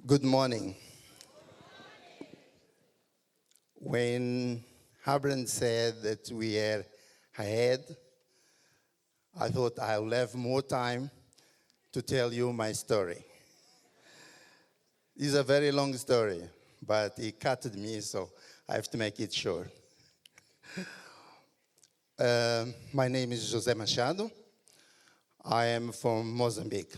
Good morning. When Habran said that we are ahead, I thought I'll have more time to tell you my story. It's a very long story, but he cut me, so I have to make it short. My name is José Machado. I am from Mozambique.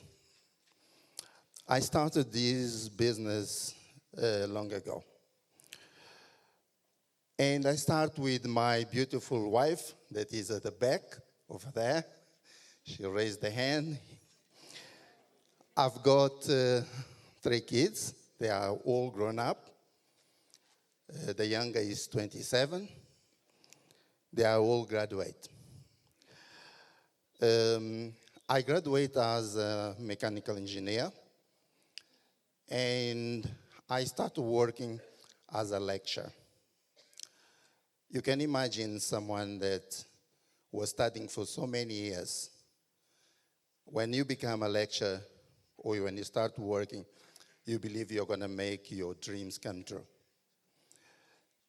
I started this business long ago. And I start with my beautiful wife that is at the back over there. She raised the hand. I've got 3 kids. They are all grown up. The younger is 27. They are all graduate. I graduate as a mechanical engineer, and I started working as a lecturer. You can imagine someone that was studying for so many years. When you become a lecturer or when you start working, you believe you're going to make your dreams come true.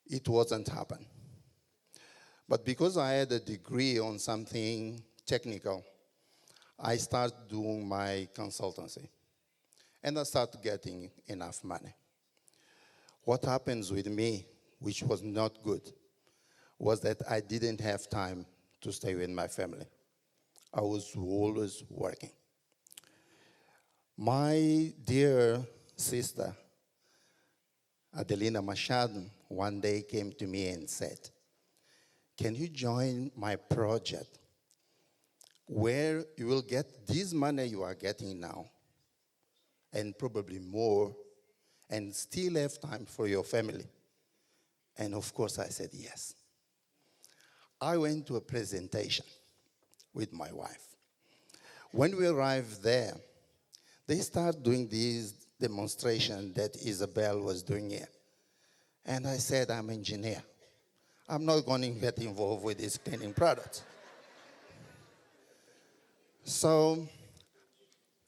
It wasn't happen. But because I had a degree on something technical, I started doing my consultancy. And I started getting enough money. What happens with me, which was not good, was that I didn't have time to stay with my family. I was always working. My dear sister, Adelina Machado, one day came to me and said, "Can you join my project where you will get this money you are getting now and probably more and still have time for your family?" And of course I said yes. I went to a presentation with my wife. When we arrived there, they started doing this demonstration that Isabel was doing here. And I said, I'm an engineer. I'm not going to get involved with this cleaning product. So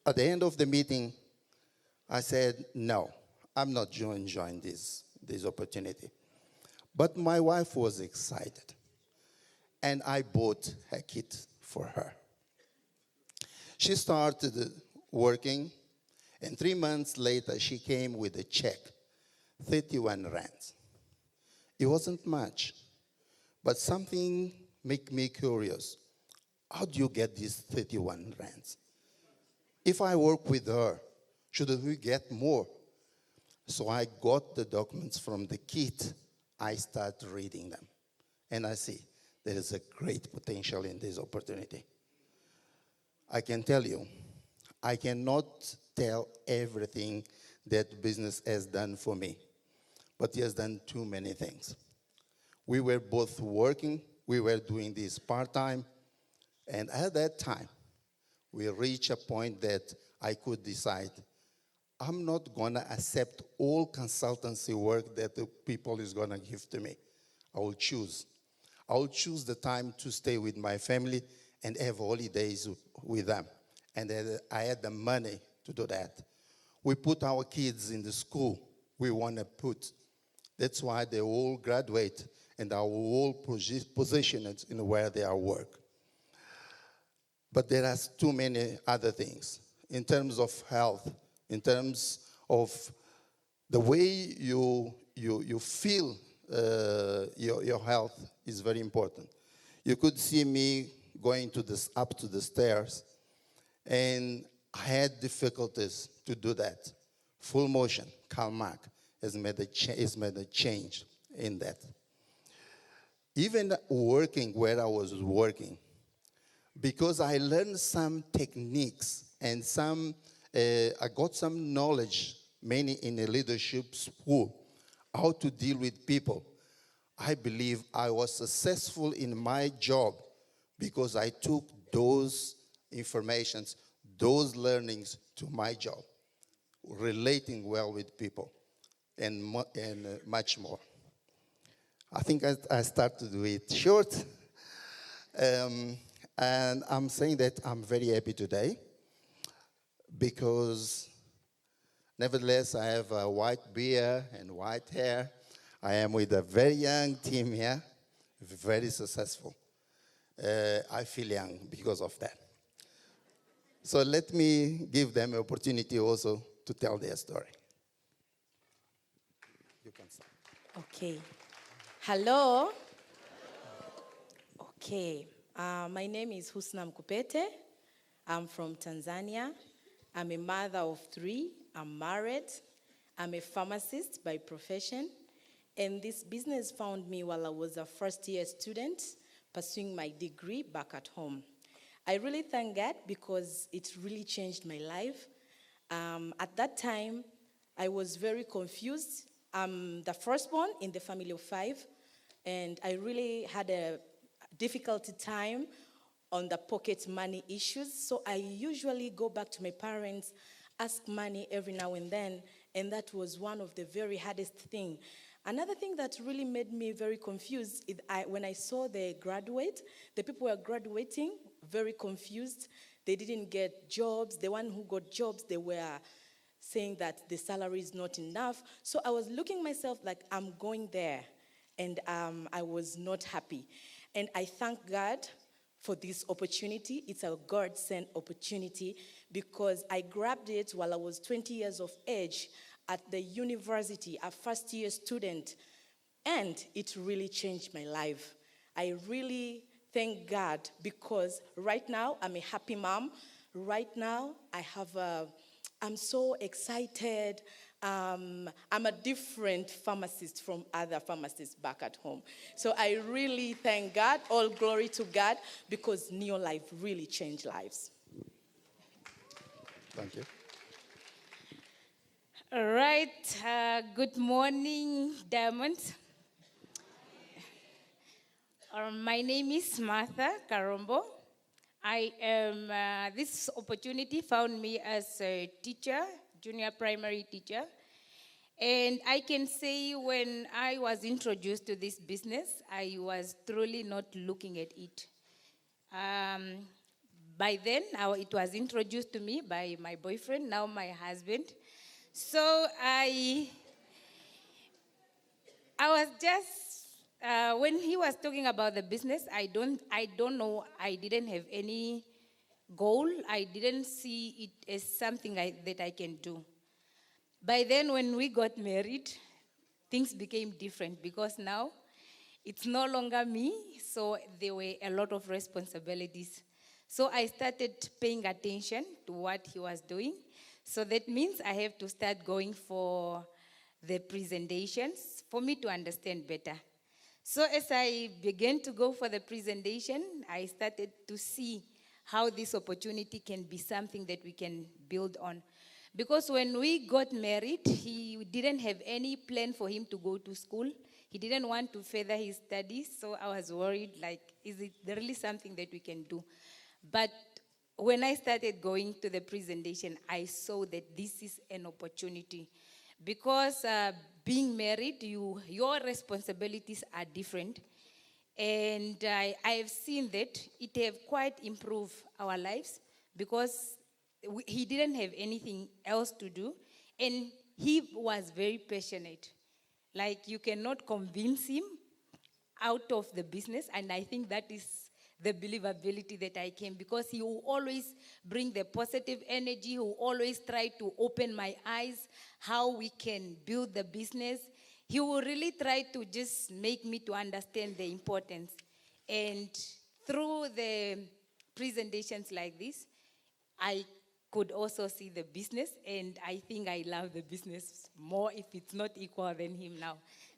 at the end of the meeting, I said, no, I'm not going to join this opportunity. But my wife was excited. And I bought a kit for her. She started working, and 3 months later, she came with a check, 31 rands. It wasn't much, but something made me curious. How do you get these 31 rands? If I work with her, shouldn't we get more? So I got the documents from the kit. I started reading them, and I see there is a great potential in this opportunity. I can tell you, I cannot tell everything that business has done for me, but it has done too many things. We were both working, we were doing this part-time, and at that time, we reached a point that I could decide, I'm not going to accept all consultancy work that the people is going to give to me. I will choose. I will choose the time to stay with my family and have holidays with them. And I had the money to do that. We put our kids in the school we want to put. That's why they all graduate and are all positioned in where they are work. But there are too many other things. In terms of health, in terms of the way you feel your health is very important. You could see me going up to the stairs, and I had difficulties to do that. Full motion, CalMac, has made a change in that. Even working where I was working, because I learned some techniques and I got some knowledge, mainly in a leadership school, how to deal with people. I believe I was successful in my job because I took those informations, those learnings to my job, relating well with people, and much more. I think I start to do it short. And I'm saying that I'm very happy today because Nevertheless, I have a white beard and white hair. I am with a very young team here, very successful. I feel young because of that. So let me give them an opportunity also to tell their story. You can start. Okay. Hello. Okay. My name is Husna Mkupete. I'm from Tanzania. I'm a mother of 3. I'm married. I'm a pharmacist by profession. And this business found me while I was a first-year student pursuing my degree back at home. I really thank God because it really changed my life. At that time, I was very confused. I'm the firstborn in the family of 5, and I really had a difficult time on the pocket money issues. So I usually go back to my parents, ask money every now and then, and that was one of the very hardest thing. Another thing that really made me very confused is when I saw the people were graduating, very confused. They didn't get jobs. The one who got jobs, they were saying that the salary is not enough. So I was looking myself like I'm going there, and I was not happy. And I thank God for this opportunity. It's a God-sent opportunity because I grabbed it while I was 20 years of age at the university, a first-year student, and it really changed my life. I really thank God because right now I'm a happy mom. Right now I'm so excited. I'm a different pharmacist from other pharmacists back at home. So I really thank God, all glory to God, because Neolife really changed lives. Thank you. All right. Good morning, Diamond. My name is Martha Karombo. I am. This opportunity found me as a teacher, junior primary teacher, and I can say when I was introduced to this business, I was truly not looking at it. By then, it was introduced to me by my boyfriend, now my husband. So I was just when he was talking about the business, I don't know. I didn't have any goal. I didn't see it as something that I can do. By then, when we got married, things became different because now it's no longer me. So there were a lot of responsibilities. So I started paying attention to what he was doing. So that means I have to start going for the presentations for me to understand better. So as I began to go for the presentation, I started to see how this opportunity can be something that we can build on. Because when we got married, he didn't have any plan for him to go to school. He didn't want to further his studies, so I was worried, like, is it really something that we can do? But when I started going to the presentation, I saw that this is an opportunity. Because being married, your responsibilities are different. And I have seen that it have quite improved our lives because he didn't have anything else to do. And he was very passionate. Like, you cannot convince him out of the business, and I think that is the believability that I came, because he will always bring the positive energy. He will always try to open my eyes how we can build the business. He will really try to just make me to understand the importance. And through the presentations like this, I could also see the business, and I think I love the business more if it's not equal than him now.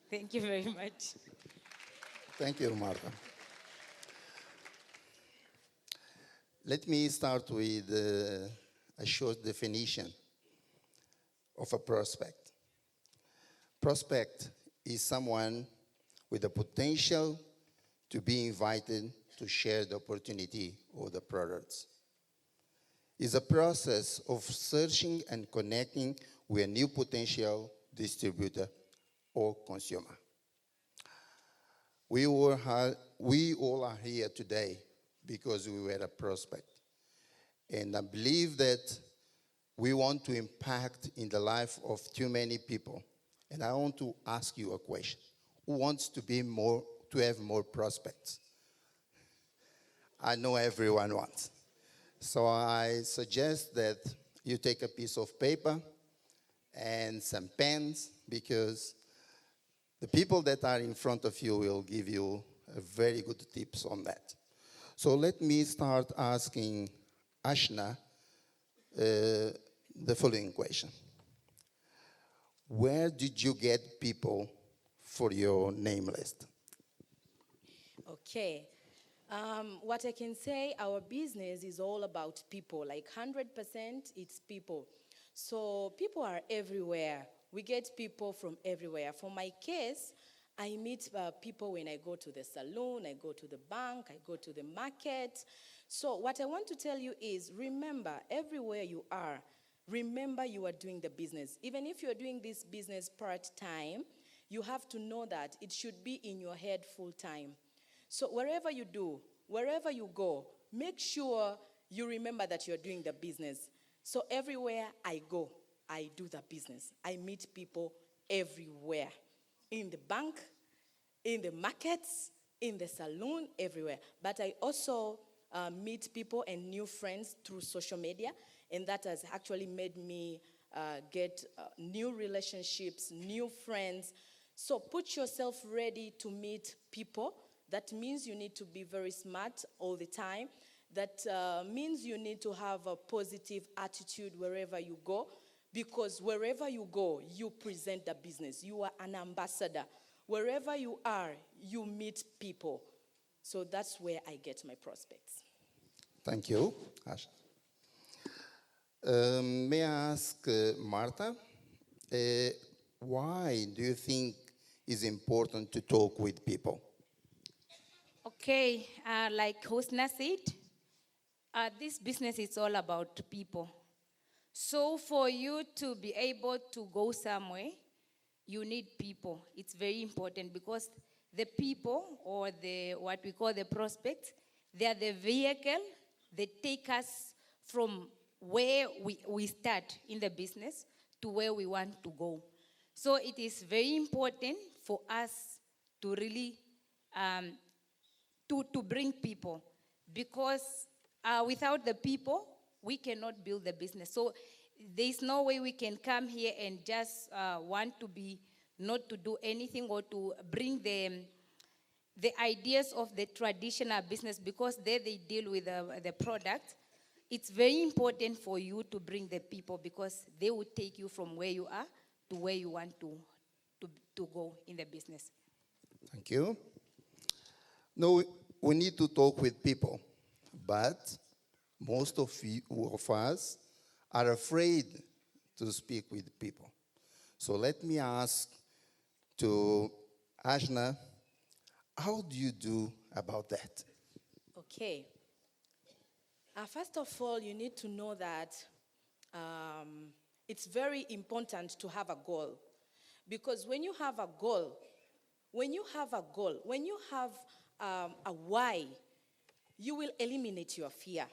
Thank you very much. Thank you, Martha. Let me start with a short definition of a prospect. Prospect is someone with the potential to be invited to share the opportunity or the products. It's a process of searching and connecting with a new potential distributor or consumer. We all are here today because we were a prospect. And I believe that we want to impact in the life of too many people. And I want to ask you a question. Who wants to have more prospects? I know everyone wants. So I suggest that you take a piece of paper and some pens, because the people that are in front of you will give you a very good tips on that. So let me start asking Ashna the following question. Where did you get people for your name list? Okay. What I can say, our business is all about people. Like 100%, it's people. So people are everywhere. We get people from everywhere. For my case, I meet people when I go to the salon, I go to the bank, I go to the market. So what I want to tell you is, remember, everywhere you are, remember you are doing the business. Even if you're doing this business part-time, you have to know that it should be in your head full-time. So wherever you do, wherever you go, make sure you remember that you're doing the business. So everywhere I go, I do the business. I meet people everywhere. In the bank, in the markets, in the saloon, everywhere. But I also meet people and new friends through social media, and that has actually made me get new relationships, new friends. So put yourself ready to meet people. That means you need to be very smart all the time. That means you need to have a positive attitude wherever you go, because wherever you go, you present the business. You are an ambassador. Wherever you are, you meet people. So that's where I get my prospects. Thank you, Ash. May I ask Martha, why do you think it's important to talk with people? Okay, like Hosna said, this business is all about people. So for you to be able to go somewhere, you need people. It's very important because the people, or the what we call the prospects, they are the vehicle. They take us from where we start in the business to where we want to go. So it is very important for us to really to bring people, because without the people, we cannot build the business. So there's no way we can come here and just want to be, not to do anything, or to bring the ideas of the traditional business, because there they deal with the product. It's very important for you to bring the people, because they will take you from where you are to where you want to go in the business. Thank you. No, we need to talk with people, but most of us are afraid to speak with people. So let me ask to Ashna, how do you do about that? Okay. First of all, you need to know that it's very important to have a goal. Because when you have a goal, when you have a why, you will eliminate your fear.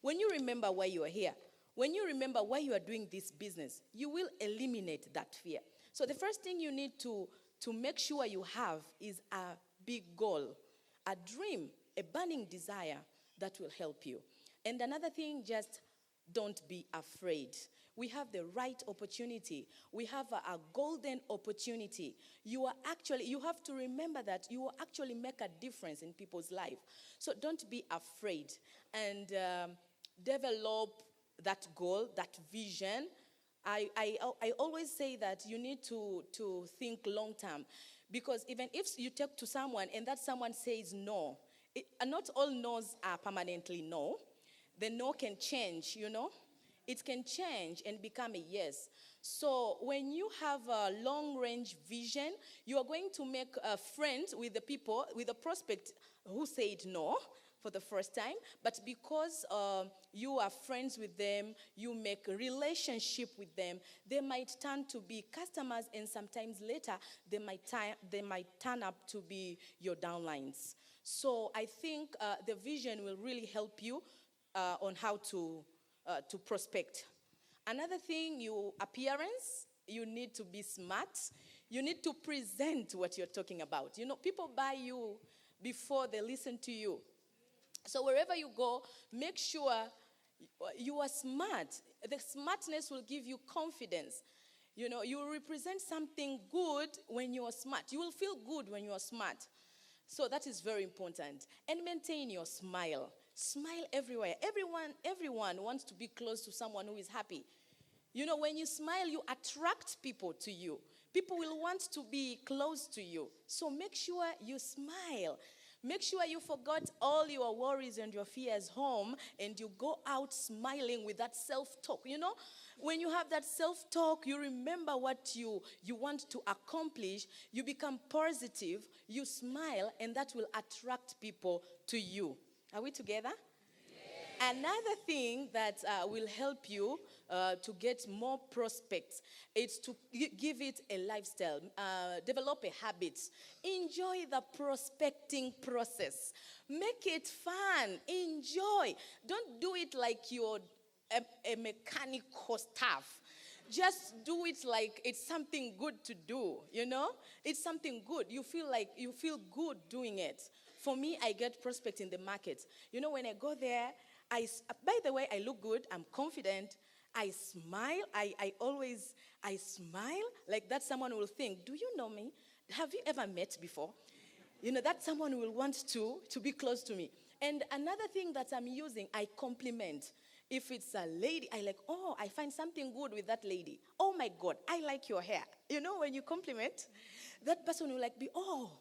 When you remember why you are here, when you remember why you are doing this business, you will eliminate that fear. So the first thing you need to make sure you have is a big goal, a dream, a burning desire that will help you. And another thing, just don't be afraid. We have the right opportunity. We have a golden opportunity. You have to remember that you will actually make a difference in people's life. So don't be afraid, and develop that goal, that vision. I always say that you need to think long term, because even if you talk to someone and that someone says no, not all no's are permanently no. The no can change, It can change and become a yes. So when you have a long-range vision, you are going to make friends with the people, with the prospect who said no for the first time. But because you are friends with them, you make a relationship with them, they might turn to be customers, and sometimes later they might turn up to be your downlines. So I think the vision will really help you on how to prospect. Another thing, your appearance, you need to be smart. You need to present what you're talking about. You know, people buy you before they listen to you. So wherever you go, make sure you are smart. The smartness will give you confidence. You know, you will represent something good when you are smart. You will feel good when you are smart. So that is very important. And maintain your smile. Smile everywhere. Everyone wants to be close to someone who is happy. You know, when you smile, you attract people to you. People will want to be close to you. So make sure you smile. Make sure you forgot all your worries and your fears home and you go out smiling with that self-talk. You know, when you have that self-talk, you remember what you want to accomplish, you become positive, you smile, and that will attract people to you. Are we together? Another thing that will help you to get more prospects is to give it a lifestyle, develop a habit. Enjoy the prospecting process. Make it fun. Enjoy. Don't do it like you're a mechanical stuff. Just do it like it's something good to do, you know? It's something good. You feel good doing it. For me, I get prospect in the market. You know, when I go there, by the way, I look good, I'm confident, I smile, I smile, like that someone will think, do you know me? Have you ever met before? You know, that someone will want to be close to me. And another thing that I'm using, I compliment. If it's a lady, I find something good with that lady. Oh my God, I like your hair. You know, when you compliment, that person will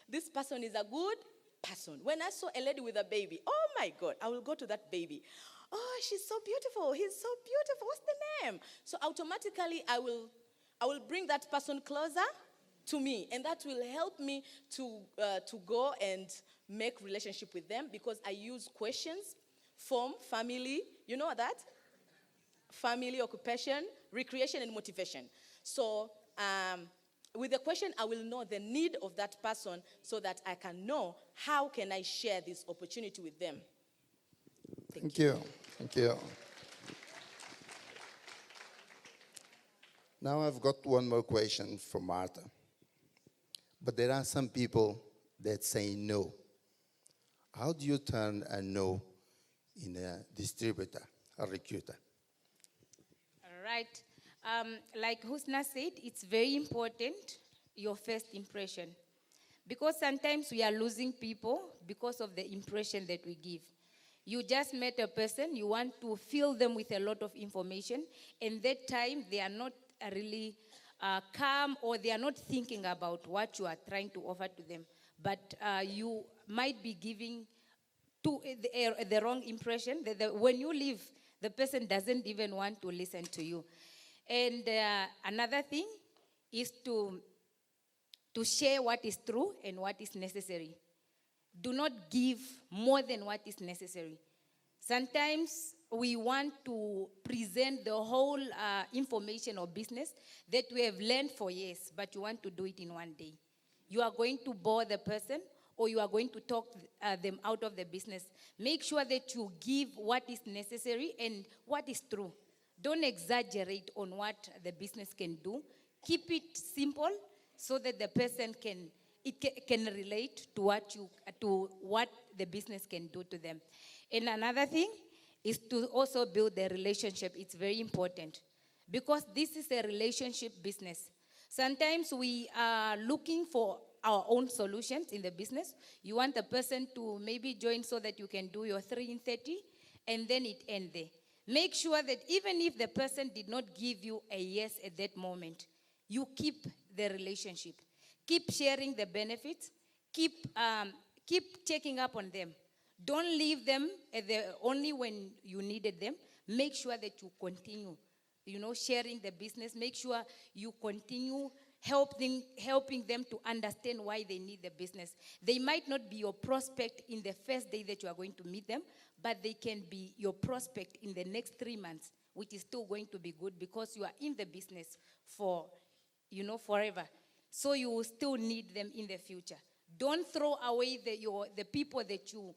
this person is a good person. When I saw a lady with a baby, oh my God, I will go to that baby. Oh, she's so beautiful. He's so beautiful. What's the name? So automatically I will bring that person closer to me, and that will help me to go and make relationship with them because I use questions, form, family. You know that? Family, occupation, recreation, and motivation. So with the question, I will know the need of that person so that I can know how can I share this opportunity with them. Thank you. Thank you. Now I've got one more question for Martha. But there are some people that say no. How do you turn a no in a distributor, a recruiter? All right. Like Husna said, it's very important, your first impression. Because sometimes we are losing people because of the impression that we give. You just met a person, you want to fill them with a lot of information, and that time they are not really calm or they are not thinking about what you are trying to offer to them. But you might be giving the wrong impression. When you leave, the person doesn't even want to listen to you. And another thing is to share what is true and what is necessary. Do not give more than what is necessary. Sometimes we want to present the whole information or business that we have learned for years, but you want to do it in one day. You are going to bore the person or you are going to talk them out of the business. Make sure that you give what is necessary and what is true. Don't exaggerate on what the business can do. Keep it simple so that the person can relate to what the business can do to them. And another thing is to also build the relationship. It's very important because this is a relationship business. Sometimes we are looking for our own solutions in the business. You want the person to maybe join so that you can do your 3 in 30 and then it ends there. Make sure that even if the person did not give you a yes at that moment, you keep the relationship. Keep sharing the benefits. Keep checking up on them. Don't leave them only when you needed them. Make sure that you continue, sharing the business. Make sure you continue helping them to understand why they need the business. They might not be your prospect in the first day that you are going to meet them, but they can be your prospect in the next 3 months, which is still going to be good because you are in the business for, forever. So you will still need them in the future. Don't throw away the people that you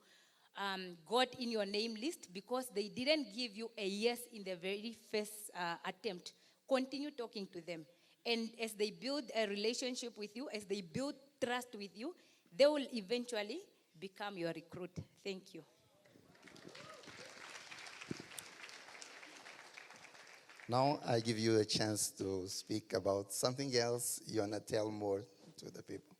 got in your name list because they didn't give you a yes in the very first attempt. Continue talking to them. And as they build a relationship with you, as they build trust with you, they will eventually become your recruit. Thank you. Now I give you a chance to speak about something else you want to tell more to the people.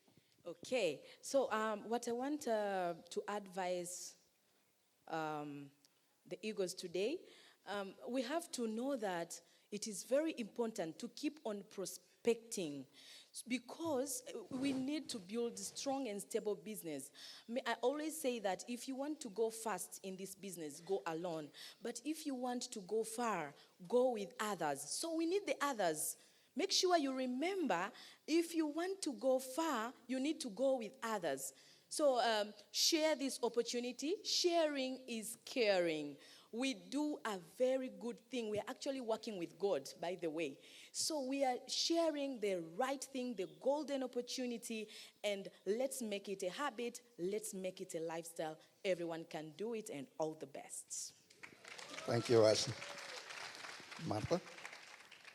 Okay, so what I want to advise the Eagles today, we have to know that it is very important to keep on prospecting because we need to build strong and stable business. I always say that if you want to go fast in this business, go alone. But if you want to go far, go with others. So we need the others. Make sure you remember, if you want to go far, you need to go with others. So share this opportunity. Sharing is caring. We do a very good thing. We are actually working with God, by the way. So we are sharing the right thing, the golden opportunity, and let's make it a habit. Let's make it a lifestyle. Everyone can do it, and all the best. Thank you, Ashley. Martha?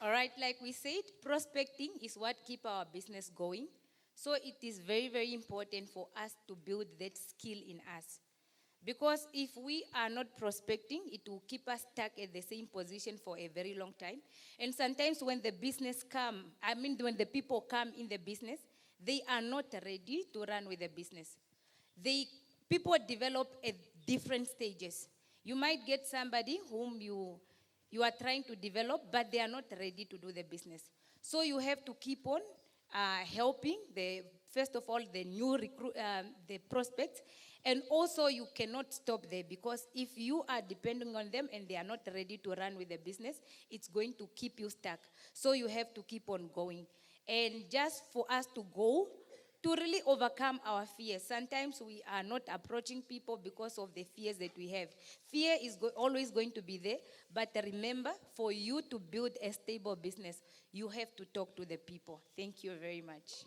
All right, like we said, prospecting is what keeps our business going. So it is very, very important for us to build that skill in us. Because if we are not prospecting, it will keep us stuck at the same position for a very long time. And sometimes when the when the people come in the business, they are not ready to run with the business. People develop at different stages. You might get somebody whom you are trying to develop, but they are not ready to do the business. So you have to keep on helping first of all, the new the prospects. And also you cannot stop there because if you are depending on them and they are not ready to run with the business, it's going to keep you stuck. So you have to keep on going. And just for us to go, to really overcome our fears. Sometimes we are not approaching people because of the fears that we have. Fear is always going to be there, but remember, for you to build a stable business, you have to talk to the people. Thank you very much.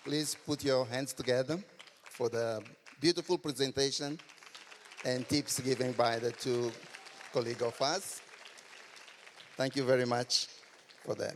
Please put your hands together for the beautiful presentation and tips given by the two colleagues of us. Thank you very much for that.